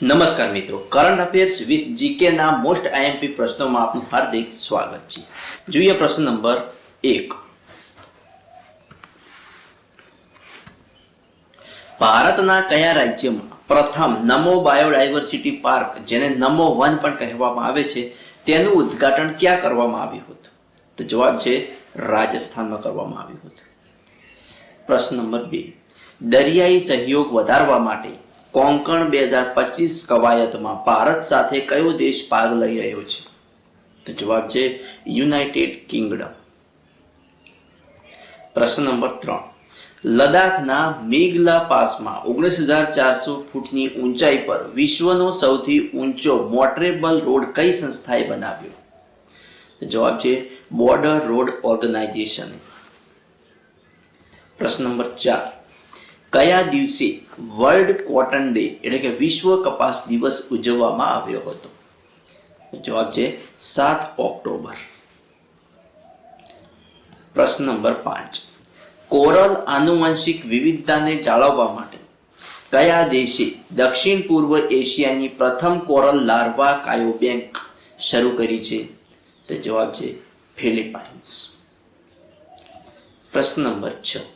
નમસ્કાર મિત્રો, current affairs with GK ના મોસ્ટ આઈએમપી પ્રશ્નોમાં આપનું હાર્દિક સ્વાગત છે. જોઈએ પ્રશ્ન નંબર 1. ભારતના કયા રાજ્યમાં પ્રથમ નમો બાયોડાયવર્સિટી પાર્ક, જેને નમો વન પણ કહેવામાં આવે છે, તેનું ઉદ્ઘાટન ક્યાં કરવામાં આવ્યું હતું? તો જવાબ છે રાજસ્થાનમાં કરવામાં આવ્યું હતું. પ્રશ્ન નંબર 2. દરિયાઈ સહયોગ વધારવા માટે કોંકણ 2025 કવાયતમાં ભારત સાથે કયો દેશ ભાગ લઈ રહ્યો છે? તો જવાબ છે યુનાઇટેડ કિંગડમ. પ્રશ્ન નંબર 3. લદ્દાખના મેઘલા પાસમાં 19,400 ફૂટની ઊંચાઈ પર વિશ્વનો સૌથી ઊંચો મોટરેબલ રોડ કઈ સંસ્થાએ બનાવ્યો? તો જવાબ છે બોર્ડર રોડ ઓર્ગેનાઇઝેશન. પ્રશ્ન નંબર 4. કયા દિવસે વર્લ્ડ કોટન ડે એટલે કે વિશ્વ કપાસ દિવસ ઉજવવામાં આવ્યો હતો? જવાબ છે 7 ઓક્ટોબર. પ્રશ્ન નંબર 5. કોરલ આનુવંશિક વિવિધતાને જાળવવા માટે કયા દેશે દક્ષિણ પૂર્વ એશિયાની પ્રથમ કોરલ લાર્વા કાયો બેંક શરૂ કરી છે? તો જવાબ છે ફિલિપાઇન્સ. પ્રશ્ન નંબર 6.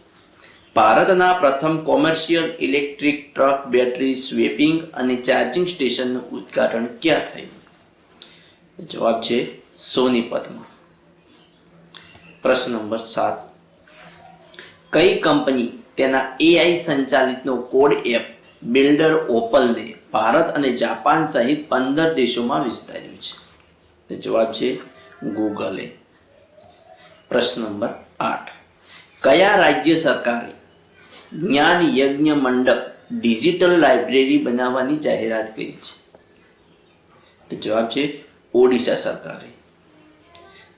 ભારતના પ્રથમ commercial electric truck battery swapping અને ચાર્જિંગ સ્ટેશનનું ઉદ્ઘાટન ક્યાં થયું? જવાબ છે સોનીપતમાં. પ્રશ્ન નંબર 7. કઈ કંપની તેના એઆઈ સંચાલિતનો કોડ એપ બિલ્ડર ઓપલને ભારત અને જાપાન સહિત 15 દેશોમાં વિસ્તાર્યું છે? તો જવાબ છે ગૂગલે. પ્રશ્ન નંબર 8. કયા રાજ્ય સરકારે જ્ઞાન યજ્ઞ મંડપ ડિજિટલ લાઇબ્રેરી બનાવવાની જાહેરાત કરી છે? તો જવાબ છે ઓડિશા સરકારે.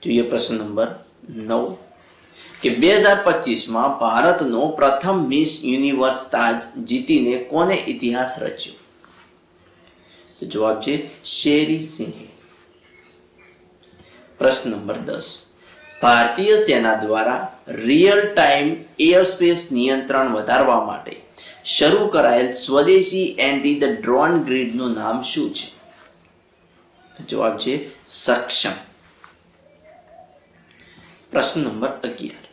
જોઈએ પ્રશ્ન નંબર 9. કે 2025માં ભારતનો પ્રથમ મિસ યુનિવર્સ તાજ જીતીને કોને ઇતિહાસ રચ્યો? તો જવાબ છે શેરી સિંહે. પ્રશ્ન નંબર 10. ભારતીય સેના દ્વારા રિયલ ટાઈમ એરસ્પેસ નિયંત્રણ વધારવા માટે શરૂ કરાયેલ સ્વદેશી એન્ટી ધ ડ્રોન ગ્રીડનું નામ શું છે? જવાબ છે સક્ષમ. પ્રશ્ન નંબર 11.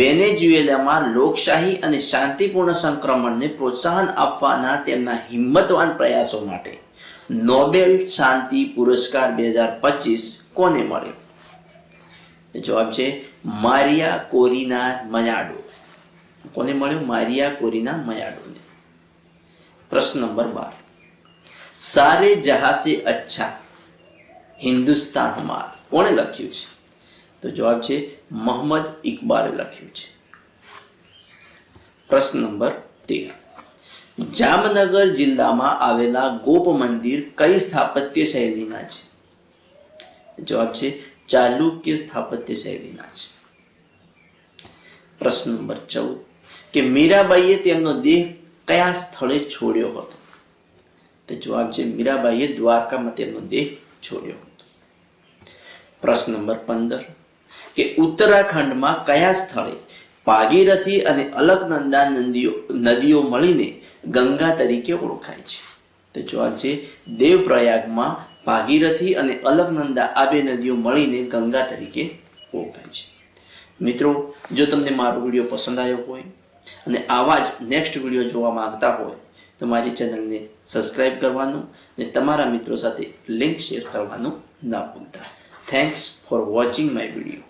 વેનેઝુએલામાં લોકશાહી અને શાંતિપૂર્ણ સંક્રમણને પ્રોત્સાહન આપવાના તેમના હિંમતવાન પ્રયાસો માટે નોબેલ શાંતિ પુરસ્કાર 2025 કોને મળ્યો? જવાબ છે મારિયા કોરિના મયાડો. કોને મળ્યો? મારિયા કોરિના મયાડોને. પ્રશ્ન નંબર 12. સારે જહાં સે અચ્છા હિન્દુસ્તાનમાં કોણે લખ્યું છે? તો જવાબ છે મોહમ્મદ ઇકબાલે લખ્યું છે. પ્રશ્ન નંબર 13. જામનગર જિલ્લામાં આવેલા ગોપ મંદિર કઈ સ્થાપત્ય શૈલીના છે? જવાબ છે ચાલુક્ય સ્થાપત્ય શૈલીના છે. પ્રશ્ન નંબર 14. કે મીરાબાઈએ તેમનો દેહ કયા સ્થળે છોડ્યો હતો? તો જવાબ છે મીરાબાઈએ દ્વારકામાં તેમનો દેહ છોડ્યો હતો. પ્રશ્ન નંબર 15. કે ઉત્તરાખંડમાં કયા સ્થળે ભાગીરથી અને અલકનંદા નદીઓ મળીને ગંગા તરીકે ઓળખાય છે? તો જવાબ છે દેવપ્રયાગમાં ભાગીરથી અને અલકનંદા આ બે નદીઓ મળીને ગંગા તરીકે ઓળખાય છે. મિત્રો, જો તમને મારો વિડીયો પસંદ આવ્યો હોય અને આવા જ નેક્સ્ટ વિડીયો જોવા માંગતા હોય તો મારી ચેનલને સબસ્ક્રાઇબ કરવાનું અને તમારા મિત્રો સાથે લિંક શેર કરવાનું ના ભૂલતા. Thanks for watching my video.